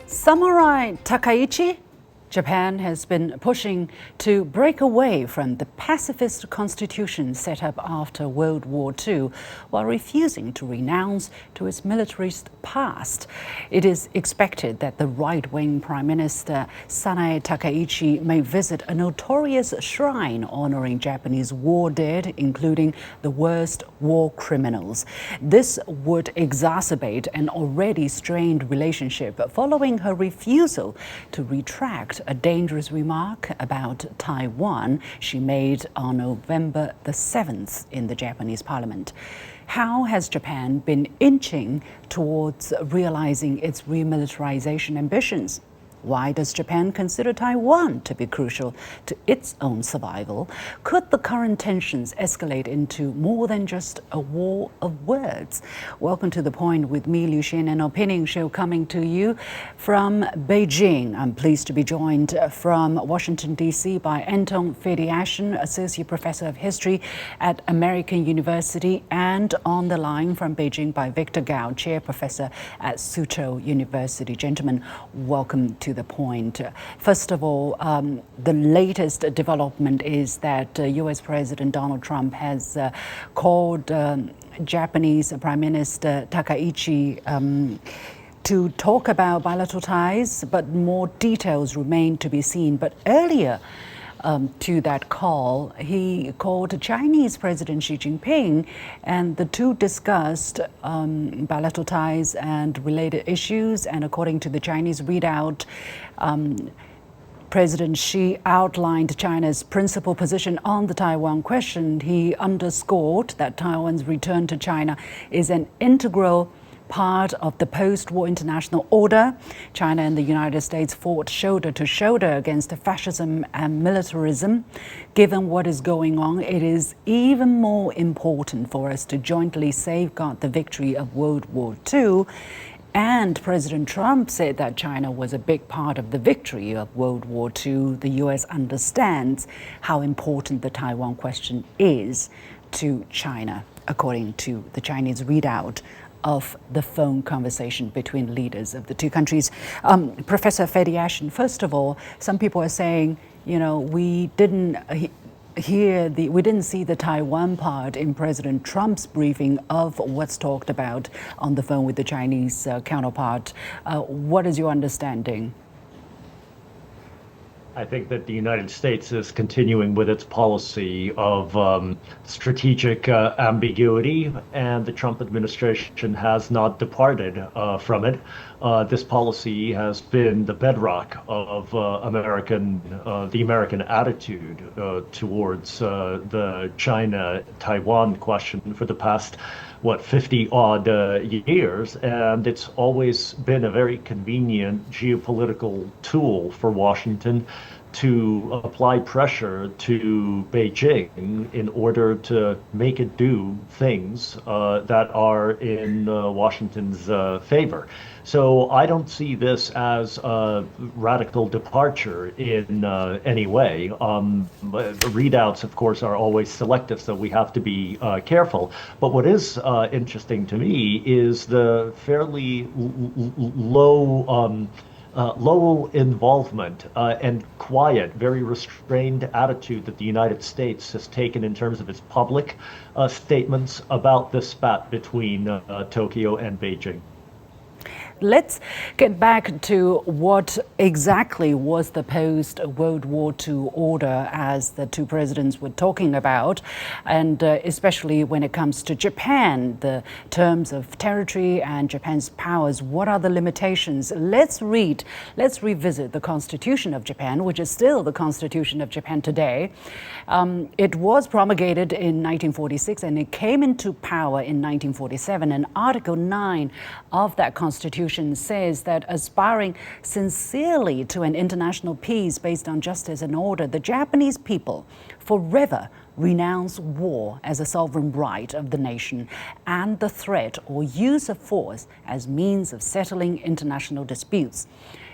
Samurai Takaichi, Japan has been pushing to break away from the pacifist constitution set up after World War II, while refusing to renounce to its militarist past. It is expected that the right-wing Prime Minister Sanae Takaichi may visit a notorious shrine honoring Japanese war dead, including the worst war criminals. This would exacerbate an already strained relationship following her refusal to retract a dangerous remark about Taiwan she made on November the 7th in the Japanese parliament. How has Japan been inching towards realizing its remilitarization ambitions? Why does Japan consider Taiwan to be crucial to its own survival? Could the current tensions escalate into more than just a war of words? Welcome to The Point with me, Liu Xin, an opinion show coming to you from Beijing. I'm pleased to be joined from Washington, D.C. by Anton Fediashin, Associate Professor of History at American University, and on the line from Beijing by Victor Gao, Chair Professor at Suzhou University. Gentlemen, welcome to The Point. First of all, the latest development is that U.S. President Donald Trump has called Japanese Prime Minister Takaichi to talk about bilateral ties, but more details remain to be seen. But earlier to that call, he called Chinese President Xi Jinping, and the two discussed bilateral ties and related issues. And according to the Chinese readout, President Xi outlined China's principal position on the Taiwan question. He underscored that Taiwan's return to China is an integral part of the post-war international order. China and the United States fought shoulder to shoulder against fascism and militarism. Given what is going on, it is even more important for us to jointly safeguard the victory of World War II. And President Trump said that China was a big part of the victory of World War II. The U.S. understands how important the Taiwan question is to China, according to the Chinese readout of the phone conversation between leaders of the two countries. Professor Fediashin, first of all, some people are saying, we didn't see the Taiwan part in President Trump's briefing of what's talked about on the phone with the Chinese counterpart. What is your understanding? I think that the United States is continuing with its policy of strategic ambiguity, and the Trump administration has not departed from it. This policy has been the bedrock of the American attitude towards the China-Taiwan question for the past 50-odd years, and it's always been a very convenient geopolitical tool for Washington to apply pressure to Beijing in order to make it do things that are in Washington's favor. So I don't see this as a radical departure in any way. Readouts, of course, are always selective, so we have to be careful. But what is interesting to me is the fairly low involvement and quiet, very restrained attitude that the United States has taken in terms of its public statements about the spat between Tokyo and Beijing. Let's get back to what exactly was the post-World War II order, as the two presidents were talking about, and especially when it comes to Japan, the terms of territory and Japan's powers. What are the limitations? Let's revisit the Constitution of Japan, which is still the Constitution of Japan today. It was promulgated in 1946 and it came into power in 1947, and Article 9 of that Constitution says that aspiring sincerely to an international peace based on justice and order, the Japanese people forever renounce war as a sovereign right of the nation and the threat or use of force as means of settling international disputes.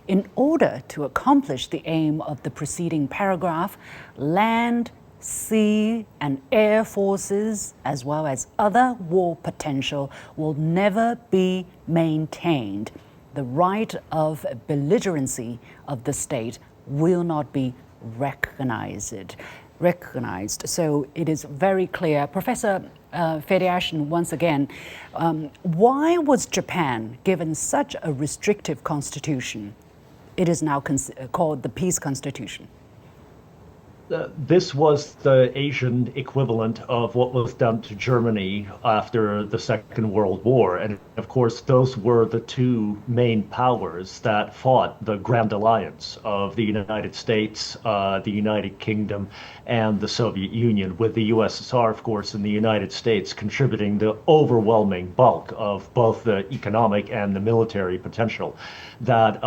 In order to accomplish the aim of the preceding paragraph, land, sea and air forces, as well as other war potential, will never be maintained. the right of belligerency of the state will not be recognized. So it is very clear. Professor Fediashin, once again, why was Japan given such a restrictive constitution? It is now called the Peace Constitution. This was the Asian equivalent of what was done to Germany after the Second World War. And of course, those were the two main powers that fought the Grand Alliance of the United States, the United Kingdom, and the Soviet Union, with the USSR, of course, and the United States contributing the overwhelming bulk of both the economic and the military potential that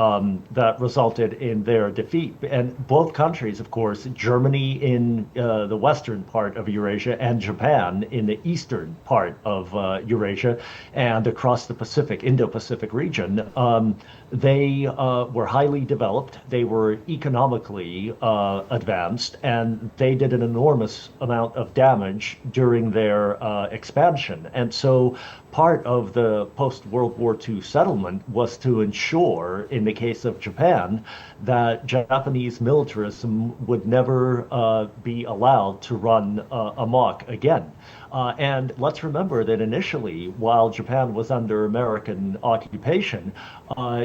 resulted in their defeat. And both countries, of course, Germany in the western part of Eurasia and Japan in the eastern part of Eurasia and across the Pacific, Indo-Pacific region, they were highly developed, they were economically advanced, and they did an enormous amount of damage during their expansion. And so part of the post-World War II settlement was to ensure, in the case of Japan, that Japanese militarism would never be allowed to run amok again. And let's remember that initially, while Japan was under American occupation,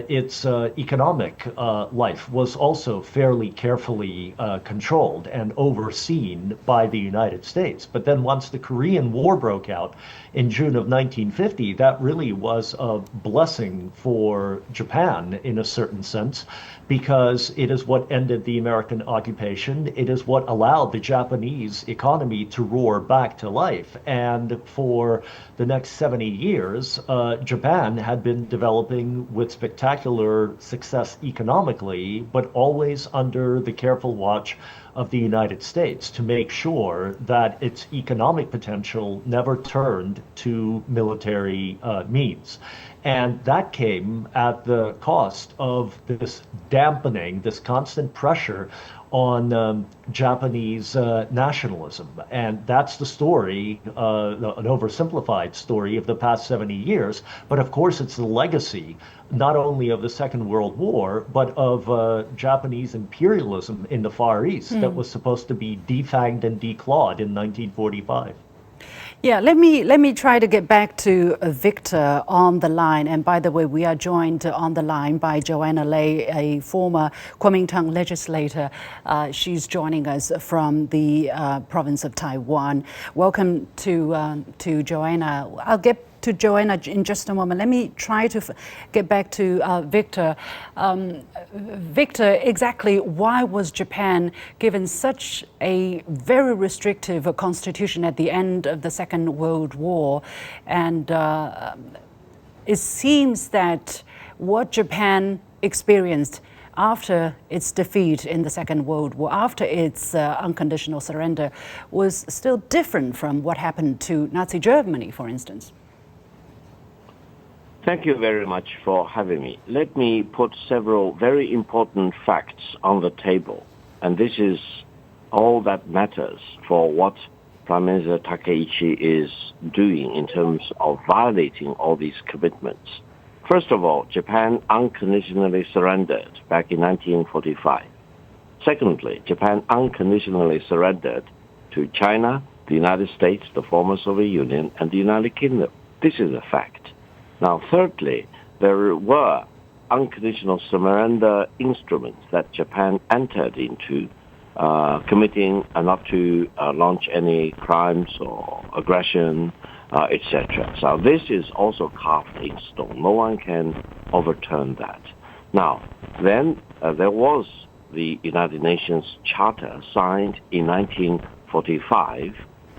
its economic life was also fairly carefully controlled and overseen by the United States. But then once the Korean War broke out in June of 1950, that really was a blessing for Japan in a certain sense, because it is what ended the American occupation. It is what allowed the Japanese economy to roar back to life. And for the next 70 years, Japan had been developing with spectacular success economically, but always under the careful watch of the United States to make sure that its economic potential never turned to military means. And that came at the cost of this dampening, this constant pressure on Japanese nationalism. And that's the story, an oversimplified story of the past 70 years. But of course, it's the legacy not only of the Second World War, but of Japanese imperialism in the Far East that was supposed to be defanged and declawed in 1945. Yeah, let me try to get back to Victor on the line. And by the way, we are joined on the line by Joanna Lei, a former Kuomintang legislator. She's joining us from the province of Taiwan. Welcome to Joanna. I'll get to Joanna in just a moment. Let me try to get back to Victor. Victor, exactly why was Japan given such a very restrictive constitution at the end of the Second World War? And it seems that what Japan experienced after its defeat in the Second World War, after its unconditional surrender, was still different from what happened to Nazi Germany, for instance. Thank you very much for having me. Let me put several very important facts on the table. And this is all that matters for what Prime Minister Takaichi is doing in terms of violating all these commitments. First of all, Japan unconditionally surrendered back in 1945. Secondly, Japan unconditionally surrendered to China, the United States, the former Soviet Union, and the United Kingdom. This is a fact. Now, thirdly, there were unconditional surrender instruments that Japan entered into, committing not to launch any crimes or aggression, etc. So this is also carved in stone. No one can overturn that. Now, then there was the United Nations Charter signed in 1945,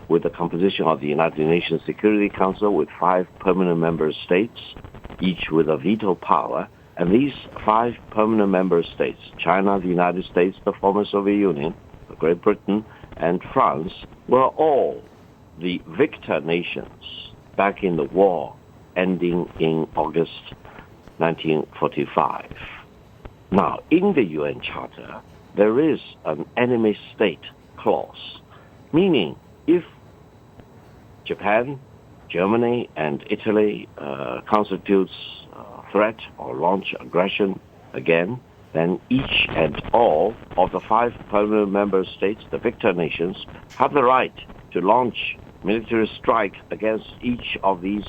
with the composition of the United Nations Security Council with 5 permanent member states, each with a veto power. And these 5 permanent member states, China, the United States, the former Soviet Union, Great Britain, and France, were all the victor nations back in the war ending in August 1945. Now, in the UN Charter, there is an enemy state clause, meaning if Japan, Germany, and Italy constitutes threat or launch aggression again, then each and all of the 5 permanent member states, the victor nations, have the right to launch military strike against each of these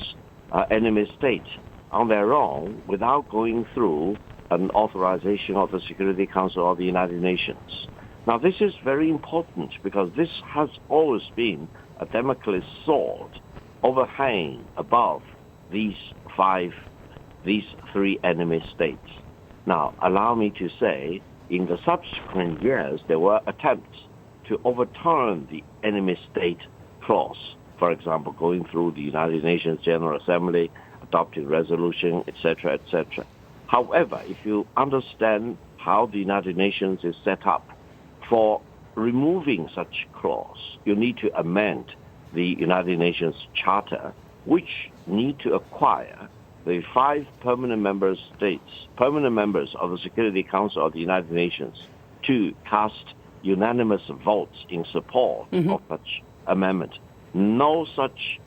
enemy states on their own without going through an authorization of the Security Council of the United Nations. Now, this is very important because this has always been a Damocles sword overhanging above these 3 enemy states. Now, allow me to say, in the subsequent years, there were attempts to overturn the enemy state clause. For example, going through the United Nations General Assembly, adopting resolution, etc., etc. However, if you understand how the United Nations is set up, for removing such clause, you need to amend the United Nations Charter, which need to acquire the 5 permanent member states, permanent members of the Security Council of the United Nations, to cast unanimous votes in support of such amendment. No such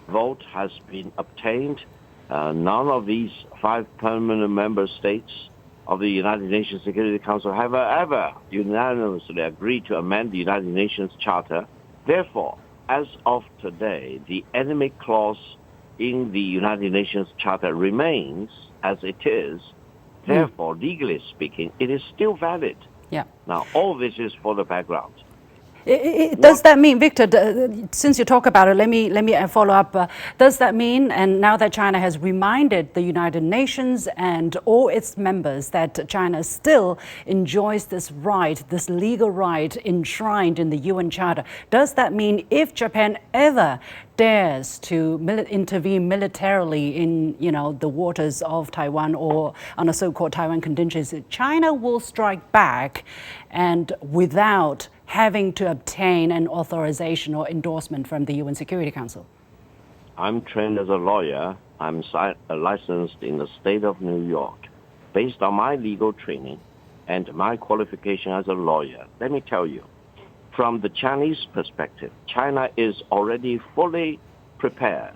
vote has been obtained. None of these 5 permanent member states of the United Nations Security Council have ever unanimously agreed to amend the United Nations Charter. Therefore, as of today, the enemy clause in the United Nations Charter remains as it is. Therefore, legally speaking, it is still valid. Yeah. Now, all this is for the background. Does that mean, Victor, since you talk about it, let me follow up. Does that mean, and now that China has reminded the United Nations and all its members that China still enjoys this right, this legal right enshrined in the UN Charter, does that mean if Japan ever dares to intervene militarily in, the waters of Taiwan or on a so-called Taiwan contingency, China will strike back and without having to obtain an authorization or endorsement from the UN Security Council? I'm trained as a lawyer. I'm licensed in the state of New York. Based on my legal training and my qualification as a lawyer, let me tell you, from the Chinese perspective, China is already fully prepared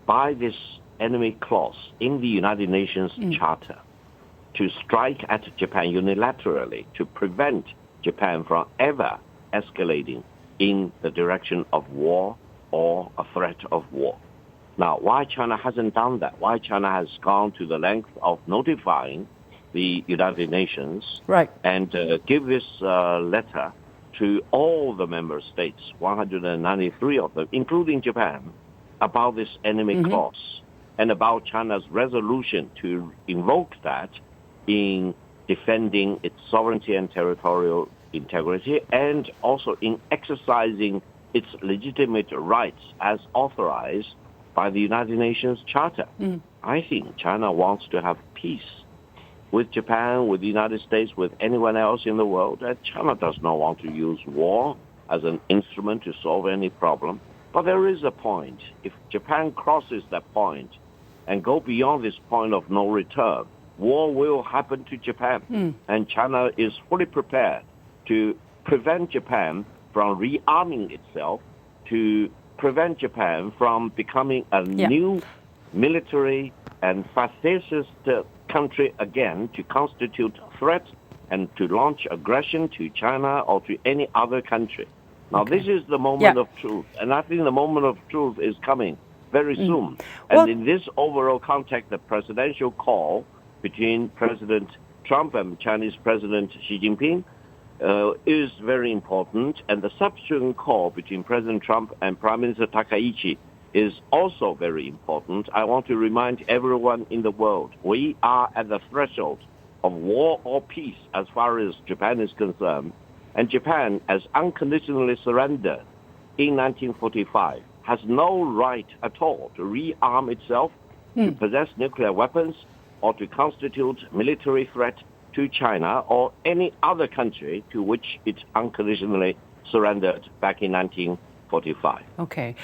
by this enemy clause in the United Nations Charter to strike at Japan unilaterally to prevent Japan from ever escalating in the direction of war or a threat of war. Now, why China hasn't done that? Why China has gone to the length of notifying the United Nations and give this letter to all the member states, 193 of them, including Japan, about this enemy clause and about China's resolution to invoke that in defending its sovereignty and territorial integrity, and also in exercising its legitimate rights as authorized by the United Nations Charter. I think China wants to have peace with Japan, with the United States, with anyone else in the world. And China does not want to use war as an instrument to solve any problem. But there is a point. If Japan crosses that point and go beyond this point of no return, war will happen to Japan. And China is fully prepared to prevent Japan from rearming itself, to prevent Japan from becoming a new military and fascist country again, to constitute a threat and to launch aggression to China or to any other country. Now, this is the moment of truth, and I think the moment of truth is coming very soon. And in this overall context, the presidential call between President Trump and Chinese President Xi Jinping is very important, and the subsequent call between President Trump and Prime Minister Takaichi is also very important. I want to remind everyone in the world, we are at the threshold of war or peace as far as Japan is concerned. And Japan, as unconditionally surrendered in 1945, has no right at all to rearm itself, to possess nuclear weapons, or to constitute military threat to China or any other country to which it unconditionally surrendered back in 1945. Okay.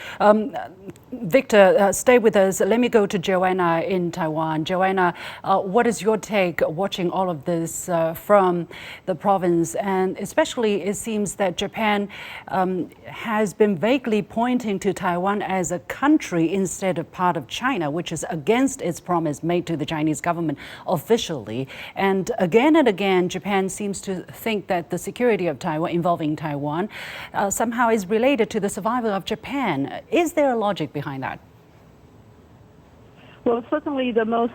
Victor, stay with us. Let me go to Joanna in Taiwan. Joanna, what is your take watching all of this from the province? And especially it seems that Japan has been vaguely pointing to Taiwan as a country instead of part of China, which is against its promise made to the Chinese government officially. And again, Japan seems to think that the security of Taiwan, involving Taiwan, somehow is related to the survival of Japan. Is there a logic behind that? Well, certainly the most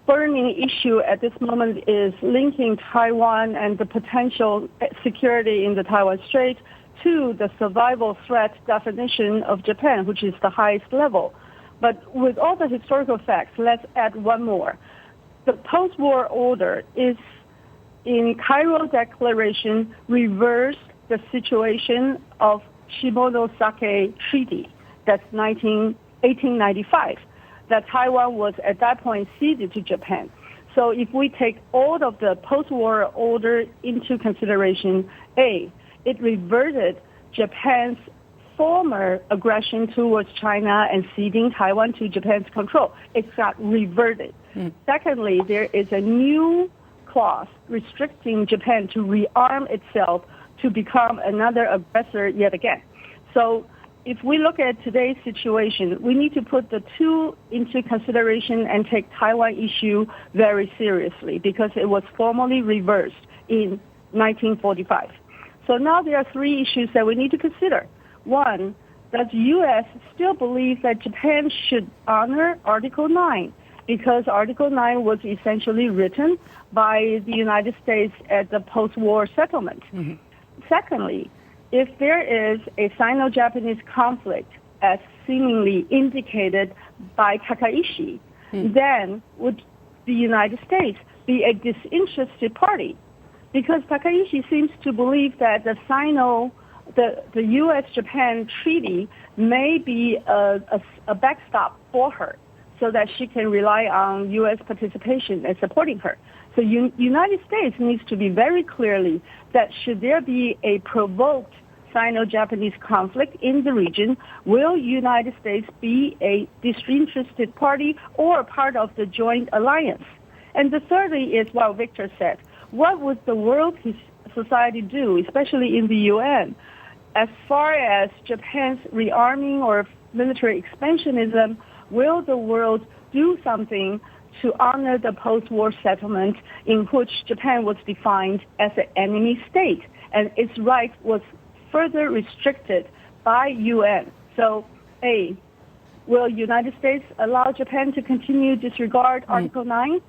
burning issue at this moment is linking Taiwan and the potential security in the Taiwan Strait to the survival threat definition of Japan, which is the highest level. But with all the historical facts, let's add one more. The post-war order is in Cairo Declaration reversed the situation of Shimonoseki Treaty. That's 1895. That Taiwan was at that point ceded to Japan. So if we take all of the post-war order into consideration, A, it reverted Japan's former aggression towards China and ceding Taiwan to Japan's control. It got reverted. Secondly, there is a new clause restricting Japan to rearm itself to become another aggressor yet again. So if we look at today's situation, we need to put the two into consideration and take Taiwan issue very seriously because it was formally reversed in 1945. So now there are three issues that we need to consider. One, does the U.S. still believe that Japan should honor Article 9? Because Article 9 was essentially written by the United States at the post-war settlement. Secondly, if there is a Sino-Japanese conflict, as seemingly indicated by Takaichi, then would the United States be a disinterested party? Because Takaichi seems to believe that the U.S.-Japan treaty may be a backstop for her so that she can rely on U.S. participation and supporting her. So United States needs to be very clearly that should there be a provoked Sino-Japanese conflict in the region, will United States be a disinterested party or part of the joint alliance? And the thirdly is what Victor said. What would the world society do, especially in the UN, as far as Japan's rearming or military expansionism? Will the world do something to honor the post-war settlement in which Japan was defined as an enemy state and its right was further restricted by UN? So, A, will United States allow Japan to continue disregard Article 9?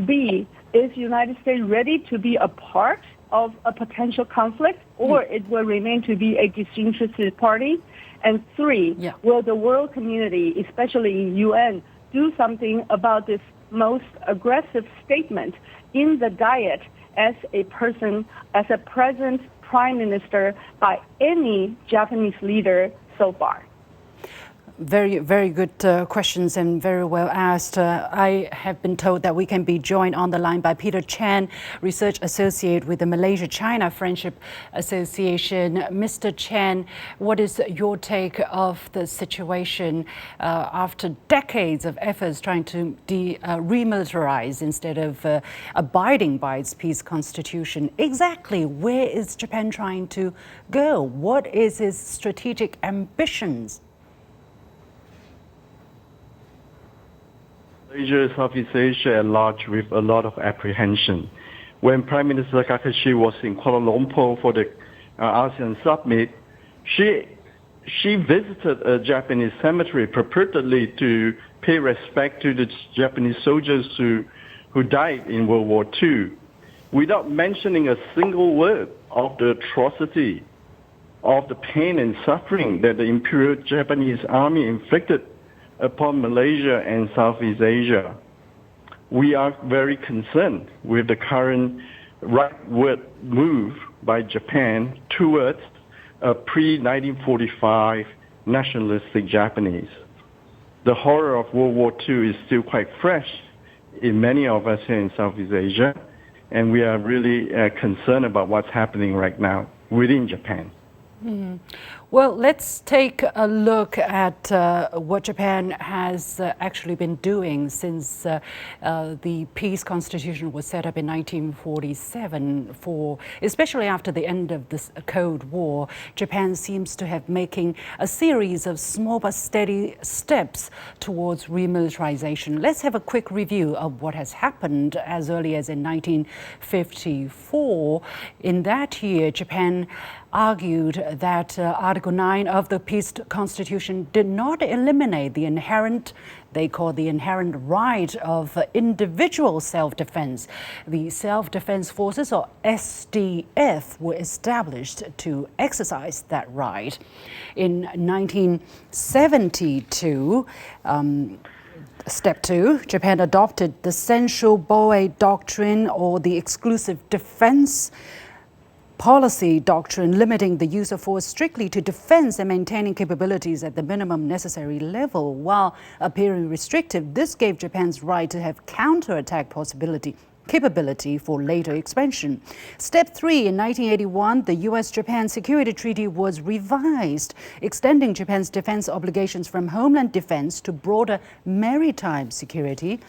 B, is United States ready to be a part of a potential conflict, or it will remain to be a disinterested party? And three, will the world community, especially in UN, do something about this most aggressive statement in the Diet as a present Prime Minister by any Japanese leader so far? Very, very good questions and very well asked. I have been told that we can be joined on the line by Peter Chan, Research Associate with the Malaysia-China Friendship Association. Mr. Chan, what is your take of the situation after decades of efforts trying to remilitarize instead of abiding by its peace constitution? Exactly where is Japan trying to go? What is its strategic ambitions? Malaysia, Southeast Asia at large with a lot of apprehension. When Prime Minister Takaichi was in Kuala Lumpur for the ASEAN summit, she visited a Japanese cemetery purportedly to pay respect to the Japanese soldiers who died in World War II, without mentioning a single word of the atrocity, of the pain and suffering that the Imperial Japanese Army inflicted upon Malaysia and Southeast Asia. We are very concerned with the current rightward move by Japan towards a pre-1945 nationalistic Japanese. The horror of World War II is still quite fresh in many of us here in Southeast Asia, and we are really concerned about what's happening right now within Japan. Well, let's take a look at what Japan has actually been doing since the peace constitution was set up in 1947. Especially after the end of the Cold War, Japan seems to have making a series of small but steady steps towards remilitarization. Let's have a quick review of what has happened as early as in 1954. In that year, Japan argued that Article 9 of the Peace Constitution did not eliminate the inherent right of individual self-defense. The self-defense forces, or SDF, were established to exercise that right. In 1972, Step 2, Japan adopted the Sensho-Boe Doctrine, or the exclusive defense policy doctrine, limiting the use of force strictly to defense and maintaining capabilities at the minimum necessary level. While appearing restrictive, this gave Japan's right to have counterattack capability for later expansion. Step 3, in 1981, the U.S.-Japan Security Treaty was revised, extending Japan's defense obligations from homeland defense to broader maritime security.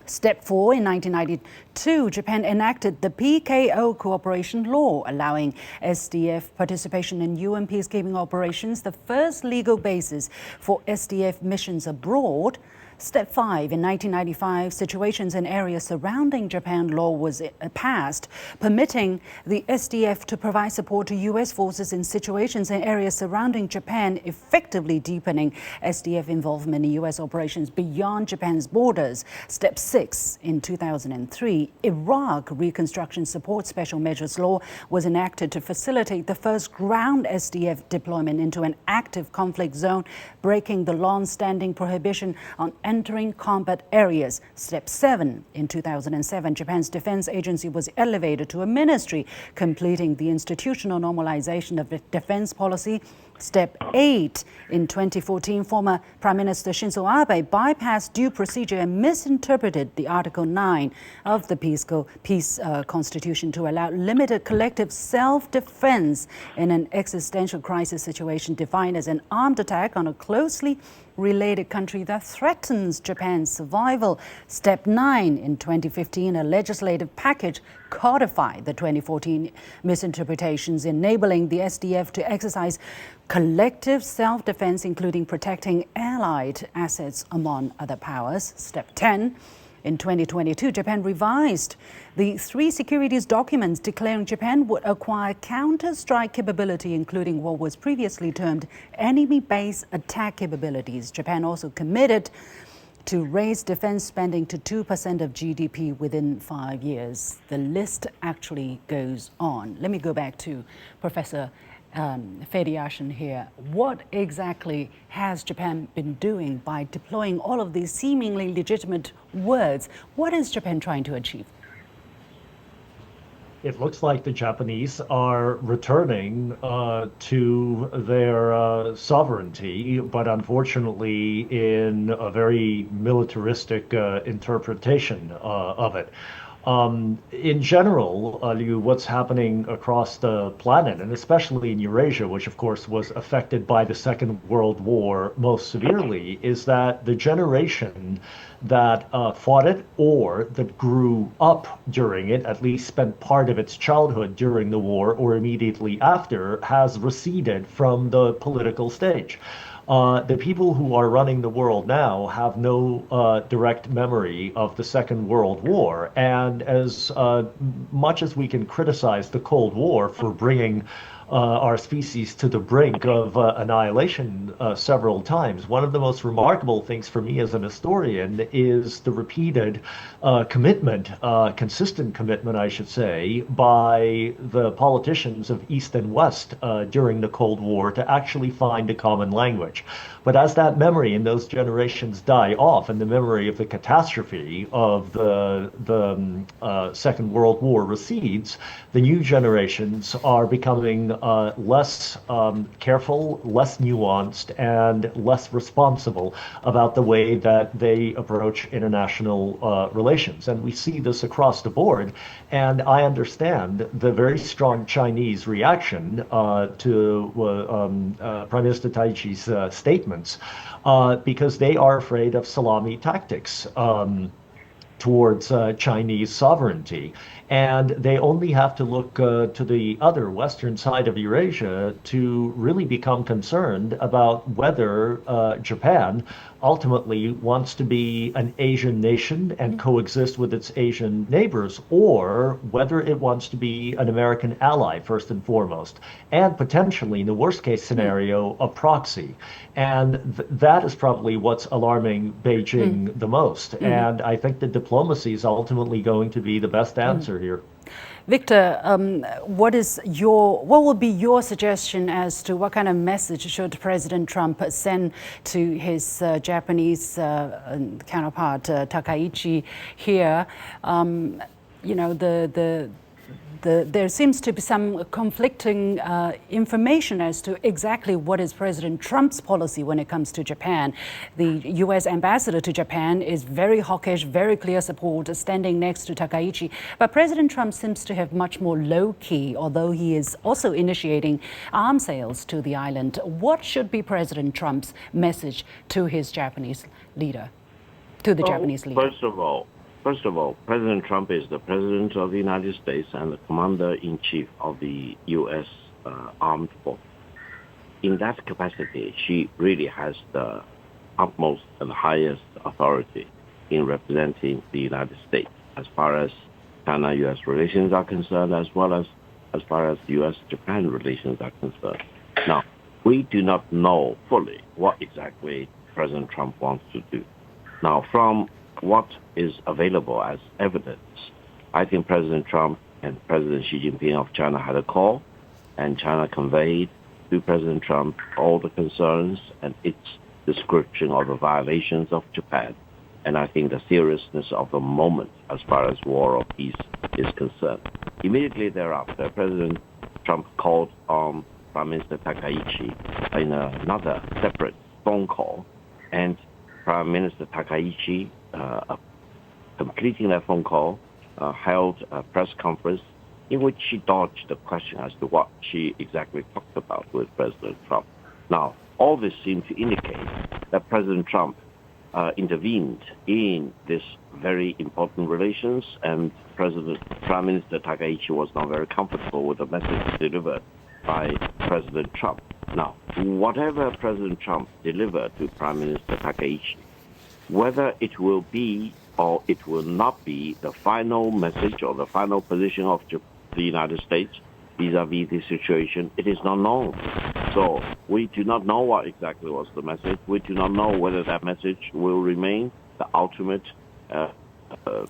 Step 4, in 1992, Japan enacted the PKO Cooperation Law, allowing SDF participation in UN peacekeeping operations, the first legal basis for SDF missions abroad. Step 5, in 1995, situations in areas surrounding Japan law was passed, permitting the SDF to provide support to U.S. forces in situations in areas surrounding Japan, effectively deepening SDF involvement in U.S. operations beyond Japan's borders. Step 6, in 2003, Iraq Reconstruction Support Special Measures Law was enacted to facilitate the first ground SDF deployment into an active conflict zone, breaking the long-standing prohibition on entering combat areas. Step 7, in 2007, Japan's defense agency was elevated to a ministry, completing the institutional normalization of the defense policy. Step 8, in 2014, former Prime Minister Shinzo Abe bypassed due procedure and misinterpreted the Article 9 of the Peace Constitution to allow limited collective self-defense in an existential crisis situation defined as an armed attack on a closely related country that threatens Japan's survival. Step 9, in 2015, a legislative package codified the 2014 misinterpretations, enabling the SDF to exercise collective self-defense, including protecting allied assets, among other powers. Step 10, in 2022, Japan revised the 3 securities documents declaring Japan would acquire counter-strike capability, including what was previously termed enemy-based attack capabilities. Japan also committed to raise defense spending to 2% of GDP within 5 years. The list actually goes on. Let me go back to Professor Fediashin here. What exactly has Japan been doing by deploying all of these seemingly legitimate words? What is Japan trying to achieve? It looks like the Japanese are returning to their sovereignty, but unfortunately in a very militaristic interpretation of it. In general, Liu, what's happening across the planet, and especially in Eurasia, which of course was affected by the Second World War most severely, is that the generation that fought it or that grew up during it, at least spent part of its childhood during the war or immediately after, has receded from the political stage. The people who are running the world now have no direct memory of the Second World War. And as much as we can criticize the Cold War for bringing our species to the brink of annihilation several times, one of the most remarkable things for me as an historian is the repeated consistent commitment, I should say, by the politicians of East and West during the Cold War to actually find a common language. But as that memory in those generations die off, and the memory of the catastrophe of the Second World War recedes, the new generations are becoming less careful, less nuanced, and less responsible about the way that they approach international relations. And we see this across the board. And I understand the very strong Chinese reaction to Prime Minister Takaichi's statements because they are afraid of salami tactics towards Chinese sovereignty. And they only have to look to the other western side of Eurasia to really become concerned about whether Japan ultimately wants to be an Asian nation and coexist with its Asian neighbors, or whether it wants to be an American ally, first and foremost, and potentially, in the worst case scenario, a proxy. And that is probably what's alarming Beijing the most. And I think that diplomacy is ultimately going to be the best answer here. Victor, what will be your suggestion as to what kind of message should President Trump send to his Japanese counterpart Takaichi here? You know, there seems to be some conflicting information as to exactly what is President Trump's policy when it comes to Japan. The U.S. ambassador to Japan is very hawkish, very clear support, standing next to Takaichi. But President Trump seems to have much more low-key, although he is also initiating arms sales to the island. What should be President Trump's message to his Japanese leader, to the Japanese leader? First of all, President Trump is the President of the United States and the Commander-in-Chief of the U.S. Armed Forces. In that capacity, she really has the utmost and highest authority in representing the United States as far as China-U.S. relations are concerned, as well as far as U.S.-Japan relations are concerned. Now, we do not know fully what exactly President Trump wants to do. Now, from what is available as evidence, I think President Trump and President Xi Jinping of China had a call, and China conveyed to President Trump all the concerns and its description of the violations of Japan. And I think the seriousness of the moment as far as war or peace is concerned. Immediately thereafter, President Trump called on Prime Minister Takaichi in another separate phone call, and Prime Minister Takaichi, completing that phone call, held a press conference in which she dodged the question as to what she exactly talked about with President Trump. Now, all this seemed to indicate that President Trump intervened in this very important relations, and Prime Minister Takaichi was not very comfortable with the message delivered by President Trump. Now, whatever President Trump delivered to Prime Minister Takaichi, whether it will be or it will not be the final message or the final position of the United States vis-a-vis the situation, it is not known. So we do not know what exactly was the message. We do not know whether that message will remain the ultimate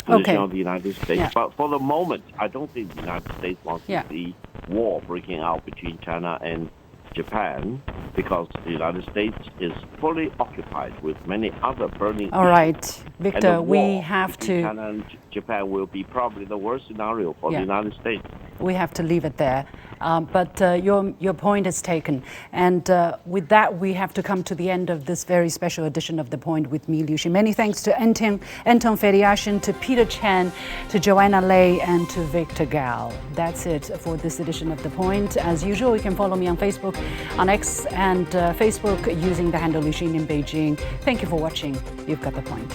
position of the United States. Yeah. But for the moment, I don't think the United States wants to see war breaking out between China and Japan, because the United States is fully occupied with many other burning issues. All right, Victor, we have to... China and Japan will be probably the worst scenario for the United States. We have to leave it there. But your point is taken. And with that, we have to come to the end of this very special edition of The Point with me, Liu Xin. Many thanks to Anton Feriashin, to Peter Chan, to Joanna Lei, and to Victor Gao. That's it for this edition of The Point. As usual, you can follow me on Facebook, on X and Facebook using the handle Liu Xin in Beijing. Thank you for watching. You've got The Point.